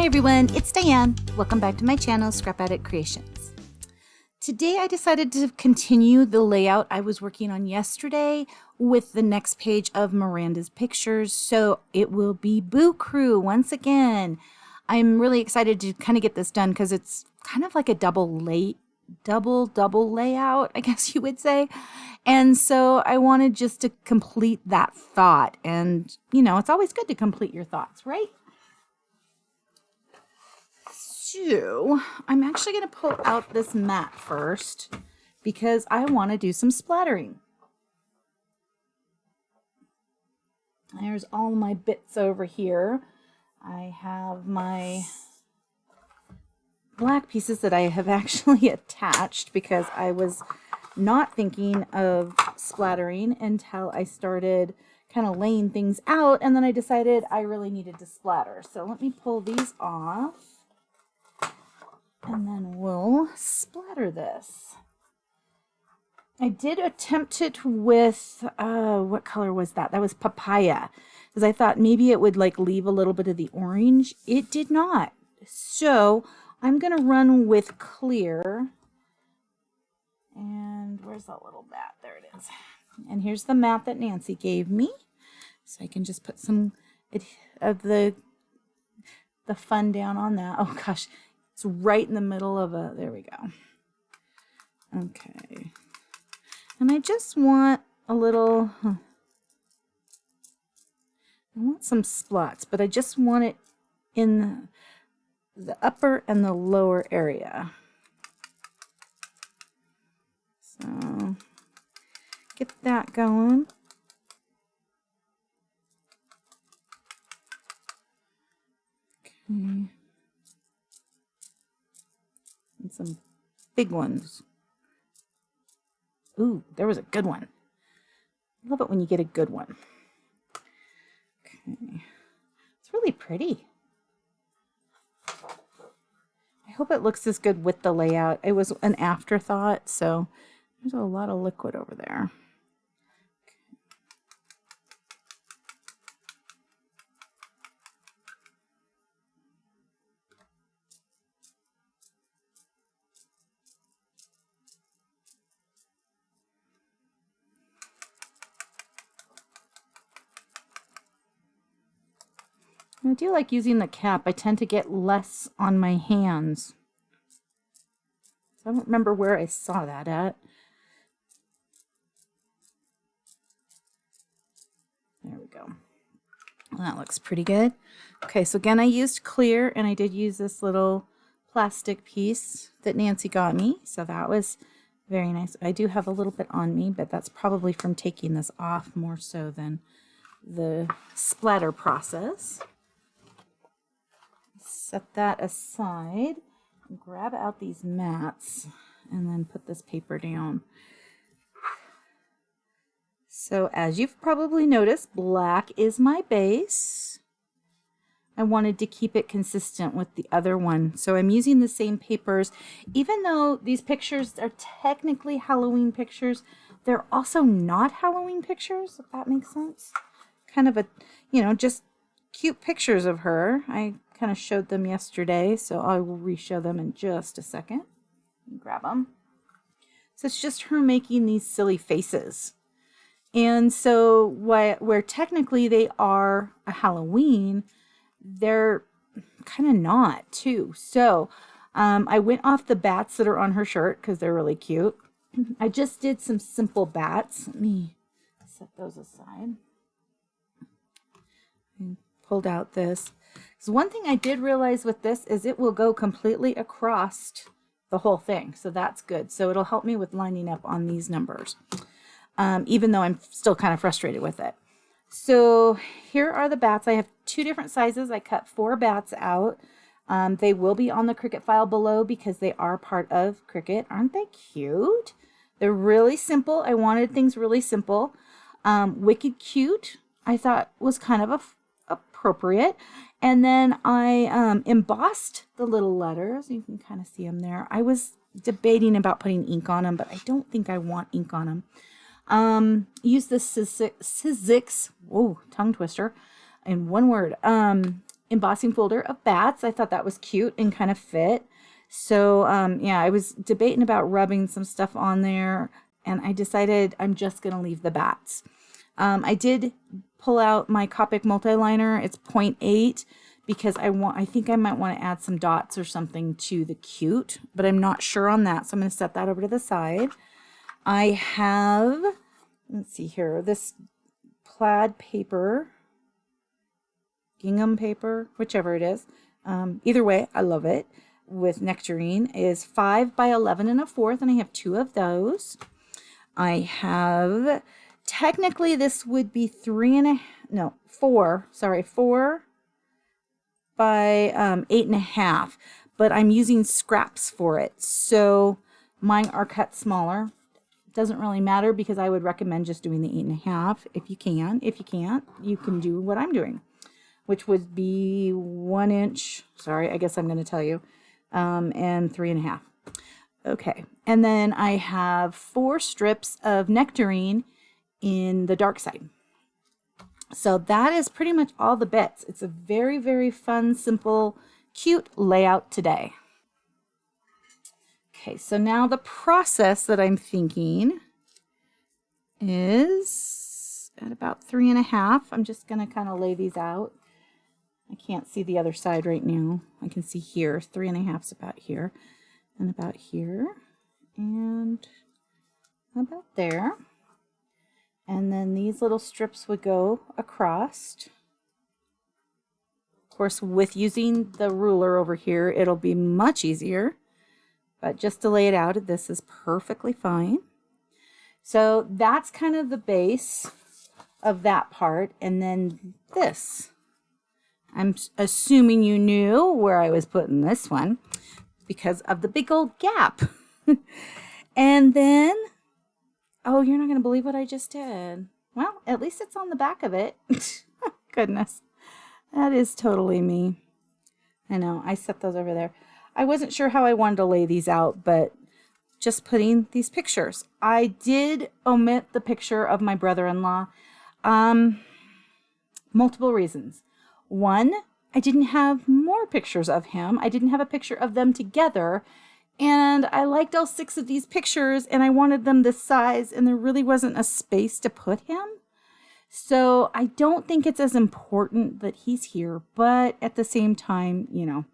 Hi everyone, it's Diane. Welcome back to my channel, Scrap Addict Creations. Today I decided to continue the layout I was working on yesterday with the next page of Miranda's pictures. So it will be Boo Crew once again. I'm really excited to kind of get this done because it's kind of like a double layout, I guess you would say. And so I wanted just to complete that thought. And, you know, it's always good to complete your thoughts, right? So I'm actually going to pull out this mat first because I want to do some splattering. There's all my bits over here. I have my black pieces that I have actually attached because I was not thinking of splattering until I started kind of laying things out, and then I decided I really needed to splatter. So let me pull these off. And then we'll splatter this. I did attempt it with, what color was that? That was papaya. Because I thought maybe it would like leave a little bit of the orange. It did not. So I'm going to run with clear. And where's that little mat? There it is. And here's the mat that Nancy gave me. So I can just put some of the fun down on that. Oh gosh. It's right in the middle of there we go. Okay. And I just want a little, I want some splots, but I just want it in the upper and the lower area. So get that going. Okay. And some big ones. Ooh, there was a good one. I love it when you get a good one. Okay. It's really pretty. I hope it looks as good with the layout. It was an afterthought, so there's a lot of liquid over there. I do like using the cap. I tend to get less on my hands. So I don't remember where I saw that at. There we go. Well, that looks pretty good. Okay, so again, I used clear, and I did use this little plastic piece that Nancy got me. So that was very nice. I do have a little bit on me, but that's probably from taking this off more so than the splatter process. Set that aside, grab out these mats, and then put this paper down. So as you've probably noticed, black is my base. I wanted to keep it consistent with the other one, so I'm using the same papers. Even though these pictures are technically Halloween pictures, they're also not Halloween pictures, if that makes sense. Kind of a, you know, just cute pictures of her. I kind of showed them yesterday, so I will re-show them in just a second. Grab them. So it's just her making these silly faces. And so where technically they are a Halloween, they're kind of not too. So I went off the bats that are on her shirt because they're really cute. I just did some simple bats. Let me set those aside. And pulled out this. So one thing I did realize with this is it will go completely across the whole thing. So that's good. So it'll help me with lining up on these numbers, even though I'm still kind of frustrated with it. So here are the bats. I have two different sizes. I cut 4 bats out. They will be on the Cricut file below because they are part of Cricut. Aren't they cute? They're really simple. I wanted things really simple. Wicked cute, I thought was kind of appropriate. And then I embossed the little letters. You can kind of see them there. I was debating about putting ink on them, but I don't think I want ink on them. Use the Sizzix, whoa, tongue twister, in one word, embossing folder of bats. I thought that was cute and kind of fit. So yeah, I was debating about rubbing some stuff on there, and I decided I'm just going to leave the bats. I did pull out my Copic multi-liner. It's 0.8 because I think I might want to add some dots or something to the cute, but I'm not sure on that. So I'm going to set that over to the side. I have, let's see here, this plaid paper, gingham paper, whichever it is. Either way, I love it. With Nectarine is 5 by 11 1/4, and I have 2 of those. I have, technically this would be 4 by 8 1/2, but I'm using scraps for it. So mine are cut smaller. Doesn't really matter because I would recommend just doing the 8 1/2 if you can. If you can't, you can do what I'm doing, which would be 1 inch. Sorry, I guess I'm going to tell you. And 3 1/2. Okay. And then I have 4 strips of Nectarine in the dark side. So that is pretty much all the bits. It's a very, very fun, simple, cute layout today. Okay, so now the process that I'm thinking is at about 3 1/2. I'm just going to kind of lay these out. I can't see the other side right now. I can see here. 3 1/2 is about here and about here and about there. And then these little strips would go across. Of course, with using the ruler over here, it'll be much easier. But just to lay it out, this is perfectly fine. So that's kind of the base of that part. And then this. I'm assuming you knew where I was putting this one because of the big old gap. And then, oh, you're not going to believe what I just did. Well, at least it's on the back of it. Goodness. That is totally me. I know. I set those over there. I wasn't sure how I wanted to lay these out, but just putting these pictures. I did omit the picture of my brother-in-law. Multiple reasons. One, I didn't have more pictures of him. I didn't have a picture of them together. And I liked all 6 of these pictures and I wanted them this size and there really wasn't a space to put him. So I don't think it's as important that he's here, but at the same time, you know,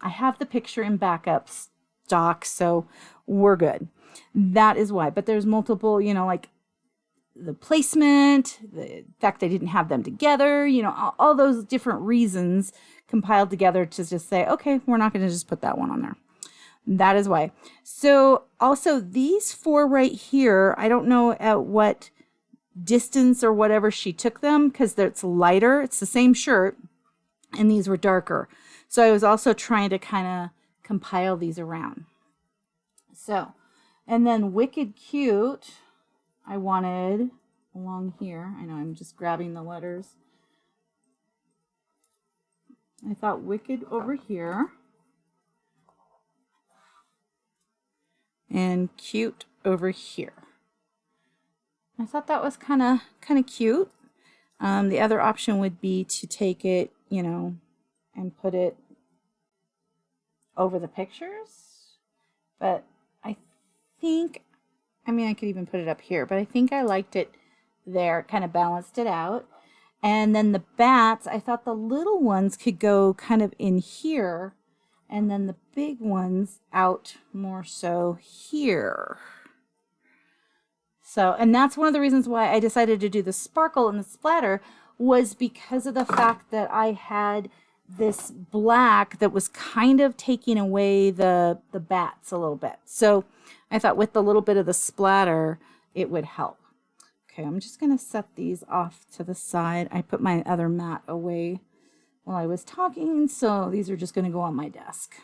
I have the picture in backup stock, so we're good. That is why. But there's multiple, you know, like the placement, the fact I didn't have them together, you know, all those different reasons compiled together to just say, okay, we're not going to just put that one on there. That is why. So also these 4 right here, I don't know at what distance or whatever she took them because it's lighter. It's the same shirt and these were darker. So I was also trying to kind of compile these around. So, and then Wicked Cute, I wanted along here. I know I'm just grabbing the letters. I thought Wicked over here. And Cute over here. I thought that was kind of cute. The other option would be to take it, you know, and put it over the pictures. But I think, I mean, I could even put it up here, but I think I liked it there. Kind of balanced it out. And then the bats, I thought the little ones could go kind of in here. And then the big ones out more so here. So, and that's one of the reasons why I decided to do the sparkle and the splatter was because of the fact that I had this black that was kind of taking away the bats a little bit. So I thought with the little bit of the splatter, it would help. Okay, I'm just going to set these off to the side. I put my other mat away while I was talking, so these are just going to go on my desk.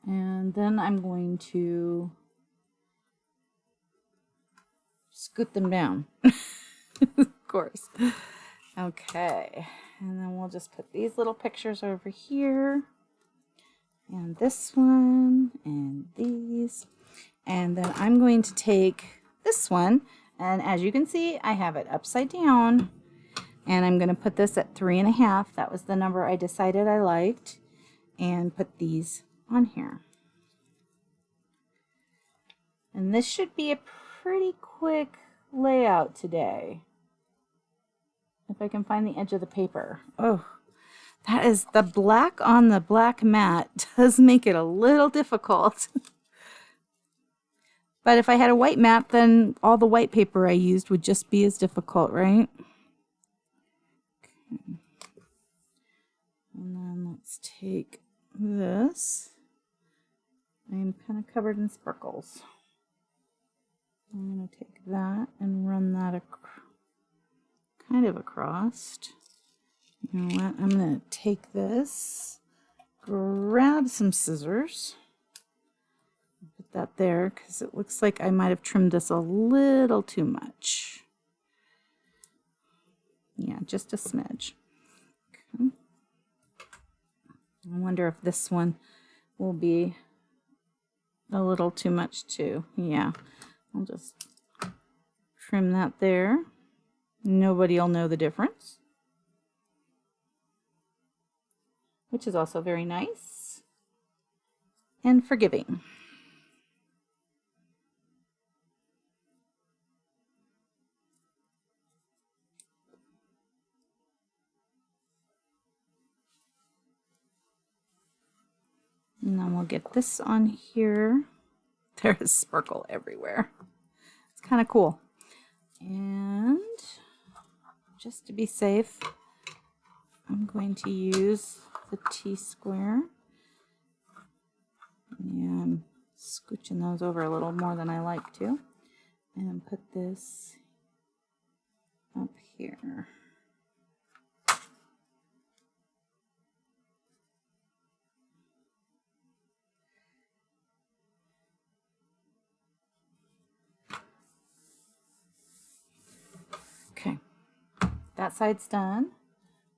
And then I'm going to scoot them down, of course. Okay, and then we'll just put these little pictures over here, and this one, and these. And then I'm going to take this one, and as you can see, I have it upside down. And I'm going to put this at 3.5. That was the number I decided I liked. And put these on here. And this should be a pretty quick layout today. If I can find the edge of the paper. Oh, that is, the black on the black mat does make it a little difficult. But if I had a white mat, then all the white paper I used would just be as difficult, right? Okay. And then let's take this. I'm kind of covered in sparkles. I'm going to take that and run that kind of across. You know what? I'm going to take this, grab some scissors, put that there because it looks like I might have trimmed this a little too much. Yeah, just a smidge. Okay. I wonder if this one will be a little too much too. Yeah, I'll just trim that there. Nobody will know the difference, which is also very nice and forgiving. And then we'll get this on here. There's sparkle everywhere. It's kind of cool. And just to be safe, I'm going to use the T-square. Yeah, I'm scooching those over a little more than I like to. And put this up here. Okay, that side's done.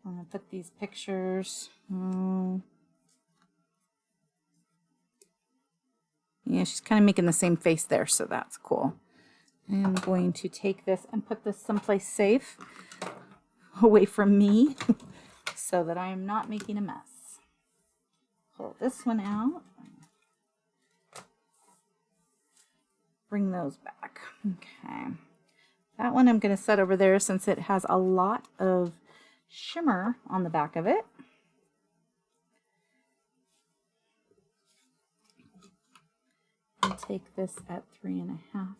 I'm going to put these pictures. Yeah, she's kind of making the same face there, so that's cool. I'm going to take this and put this someplace safe, away from me, so that I am not making a mess. Pull this one out. Bring those back. Okay. That one I'm going to set over there since it has a lot of shimmer on the back of it. And take this at 3.5.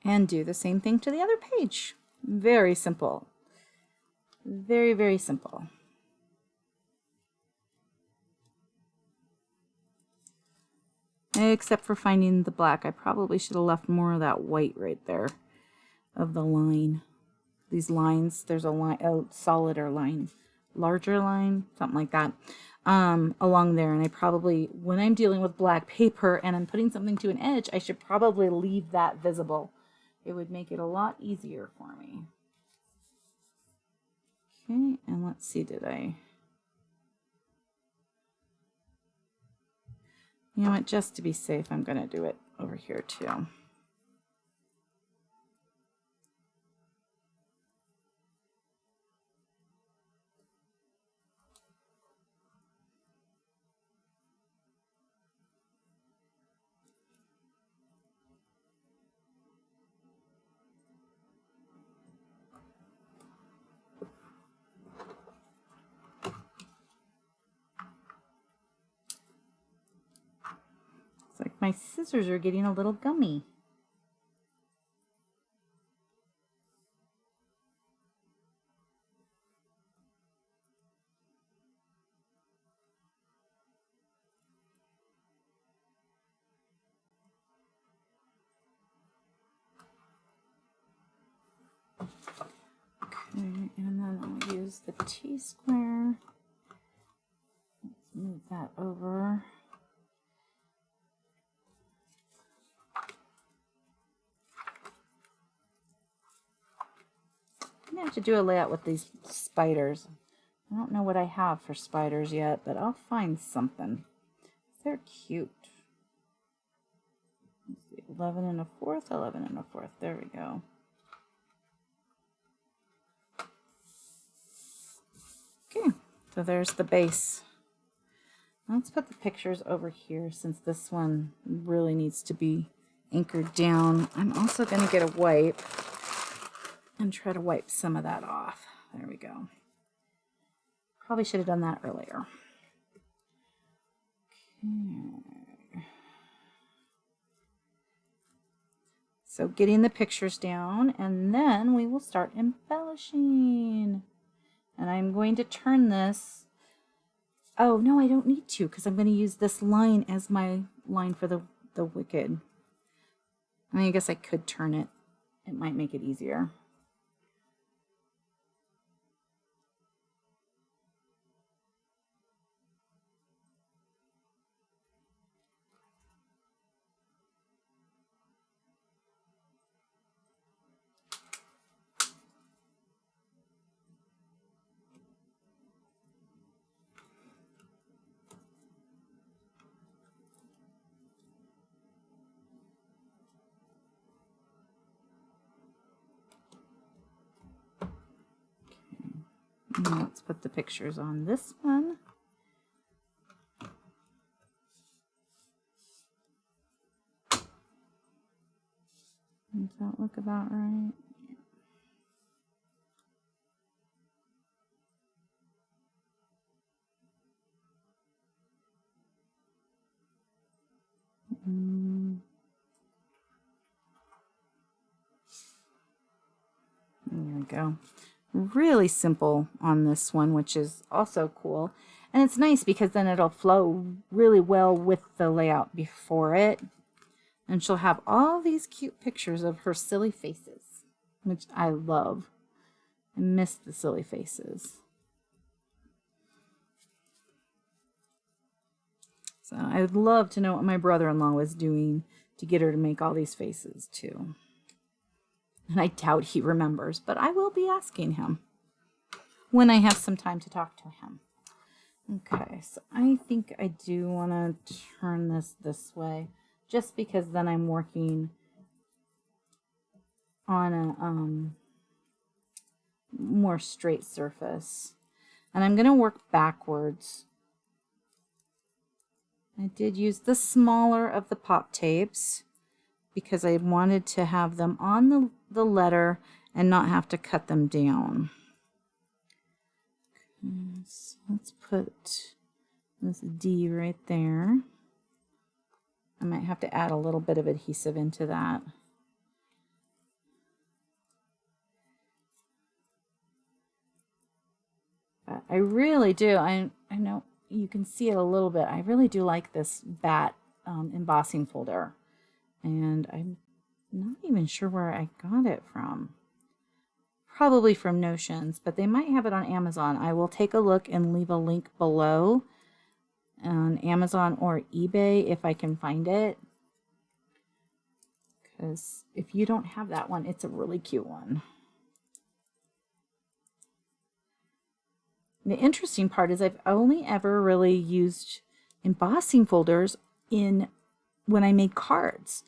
And do the same thing to the other page. Very simple. Very, very simple. Except for finding the black. I probably should have left more of that white right there of the line. These lines, there's a line, a solider line, larger line, something like that, along there. And I probably, when I'm dealing with black paper and I'm putting something to an edge, I should probably leave that visible. It would make it a lot easier for me. Okay, and let's see, did I... You know what, just to be safe, I'm going to do it over here too. It's like my scissors are getting a little gummy. Okay, and then I'll use the T-square. Let's move that over. I'm going to have to do a layout with these spiders. I don't know what I have for spiders yet, but I'll find something. They're cute. Let's see. 11 and a fourth, 11 and a fourth. There we go. Okay, so there's the base. Let's put the pictures over here since this one really needs to be anchored down. I'm also going to get a wipe and try to wipe some of that off. There we go. Probably should have done that earlier. Okay. So getting the pictures down, and then we will start embellishing. And I'm going to turn this. Oh, no, I don't need to because I'm going to use this line as my line for the wicked. I mean, I guess I could turn it. It might make it easier. Now let's put the pictures on this one. Does that look about right? There we go. Really simple on this one, which is also cool. And it's nice because then it'll flow really well with the layout before it. And she'll have all these cute pictures of her silly faces, which I love. I miss the silly faces. So I would love to know what my brother-in-law was doing to get her to make all these faces too. And I doubt he remembers, but I will be asking him when I have some time to talk to him. Okay, so I think I do want to turn this way, just because then I'm working on a more straight surface. And I'm going to work backwards. I did use the smaller of the pop tapes because I wanted to have them on the letter and not have to cut them down. Okay, so let's put this D right there. I might have to add a little bit of adhesive into that. But I really do, I know you can see it a little bit, I really do like this bat embossing folder. And I'm not even sure where I got it from. Probably from Notions, but they might have it on Amazon. I will take a look and leave a link below on Amazon or eBay if I can find it. Because if you don't have that one, it's a really cute one. The interesting part is I've only ever really used embossing folders when I made cards.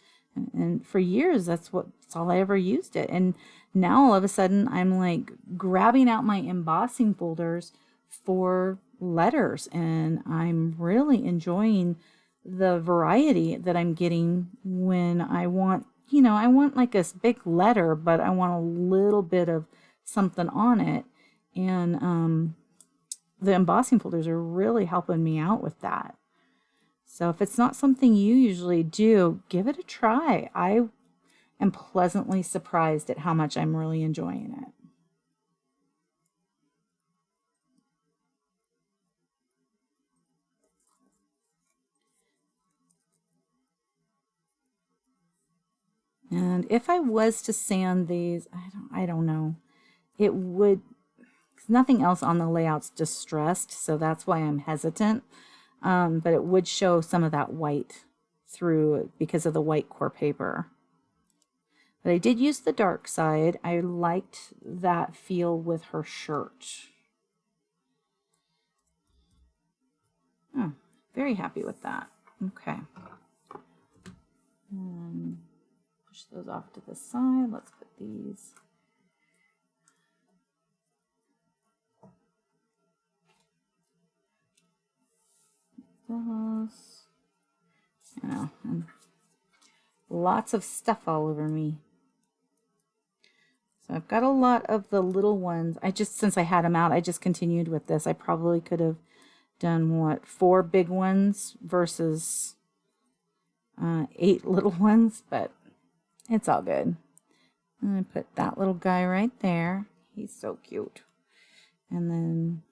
And for years, that's all I ever used it. And now all of a sudden, I'm like grabbing out my embossing folders for letters. And I'm really enjoying the variety that I'm getting when I want, I want like a big letter, but I want a little bit of something on it. And the embossing folders are really helping me out with that. So if it's not something you usually do, give it a try. I am pleasantly surprised at how much I'm really enjoying it. And if I was to sand these, I don't know, it would, 'cause nothing else on the layout's distressed, so that's why I'm hesitant. But it would show some of that white through because of the white core paper. But I did use the dark side. I liked that feel with her shirt. Oh, very happy with that. Okay. Push those off to the side. Let's put these. Those. You know, and lots of stuff all over me. So I've got a lot of the little ones. Since I had them out, I just continued with this. I probably could have done, what, 4 big ones versus 8 little ones, but it's all good. And I put that little guy right there. He's so cute. And then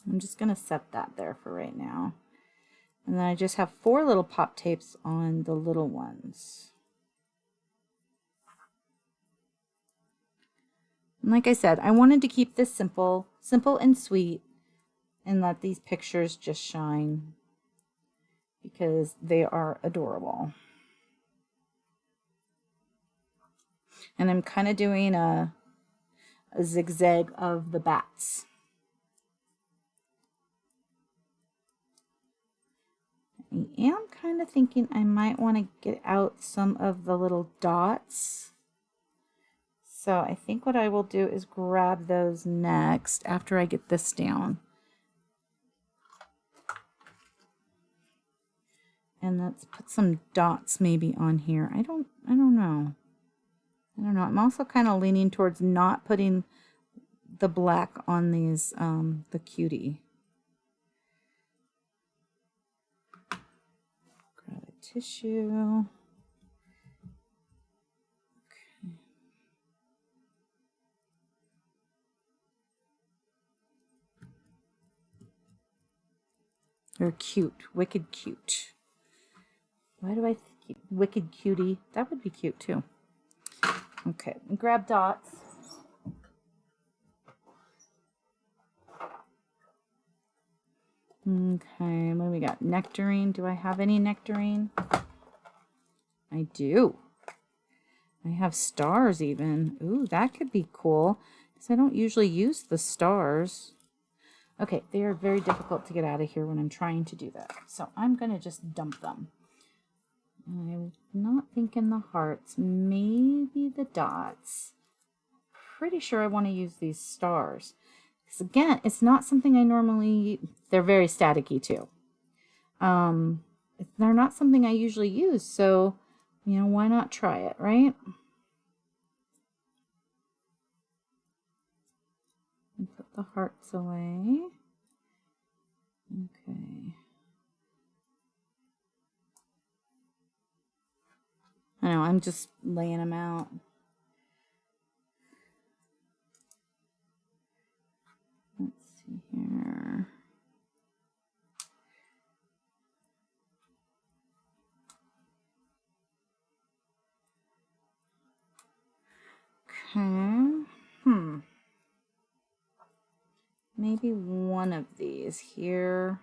I'm just going to set that there for right now. And then I just have 4 little pop tapes on the little ones. And like I said, I wanted to keep this simple and sweet, and let these pictures just shine because they are adorable. And I'm kind of doing a zigzag of the bats. I am kind of thinking I might want to get out some of the little dots. So I think what I will do is grab those next after I get this down. And let's put some dots maybe on here. I don't know. I'm also kind of leaning towards not putting the black on these, the cutie. Grab a tissue. Okay. They're cute, wicked cute. Why do I think wicked cutie? That would be cute too. Okay, grab dots. Okay, what do we got? Nectarine. Do I have any nectarine? I do. I have stars even. Ooh, that could be cool, because I don't usually use the stars. Okay, they are very difficult to get out of here when I'm trying to do that. So I'm going to just dump them. I'm not thinking the hearts, maybe the dots. Pretty sure I want to use these stars. Because again, it's not something I normally, they're very staticky too. They're not something I usually use, so, you know, why not try it, right? And put the hearts away. Okay. I know, I'm just laying them out. Let's see here. Okay. Maybe one of these here.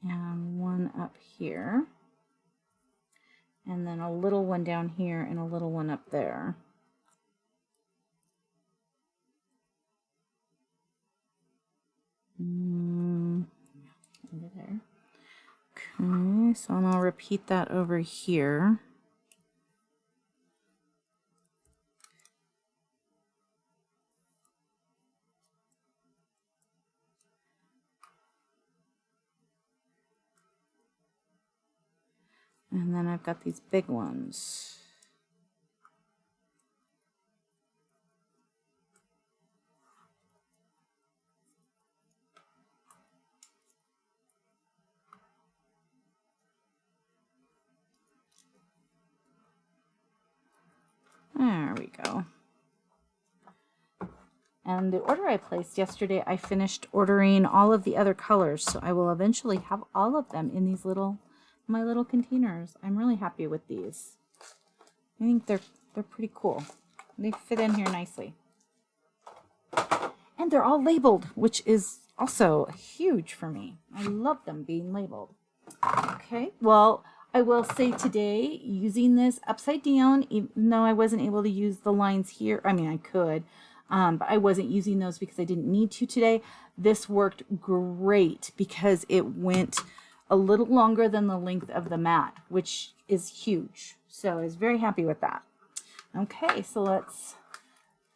And one up here. And then a little one down here and a little one up there. Over there. Okay, so I'll repeat that over here. And then I've got these big ones. There we go. And the order I placed yesterday, I finished ordering all of the other colors, so I will eventually have all of them in these my little containers. I'm really happy with these. I think they're pretty cool. They fit in here nicely. And they're all labeled, which is also huge for me. I love them being labeled. Okay, well, I will say today, using this upside down, even though I wasn't able to use the lines here, I mean, I could, but I wasn't using those because I didn't need to today. This worked great because it went a little longer than the length of the mat, which is huge. So I was very happy with that. Okay, so let's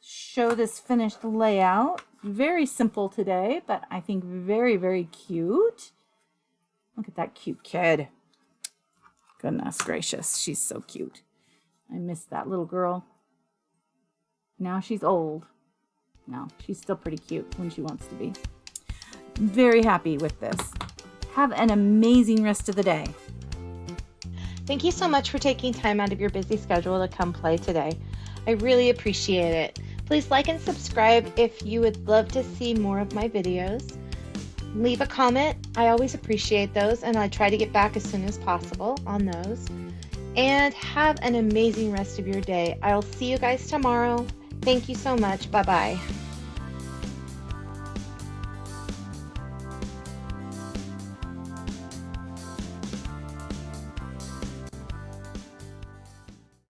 show this finished layout. Very simple today, but I think very, very cute. Look at that cute kid. Goodness gracious, she's so cute. I miss that little girl. Now she's old. No, she's still pretty cute when she wants to be. Very happy with this. Have an amazing rest of the day. Thank you so much for taking time out of your busy schedule to come play today. I really appreciate it. Please like and subscribe if you would love to see more of my videos. Leave a comment. I always appreciate those, and I try to get back as soon as possible on those. And have an amazing rest of your day. I'll see you guys tomorrow. Thank you so much. Bye-bye.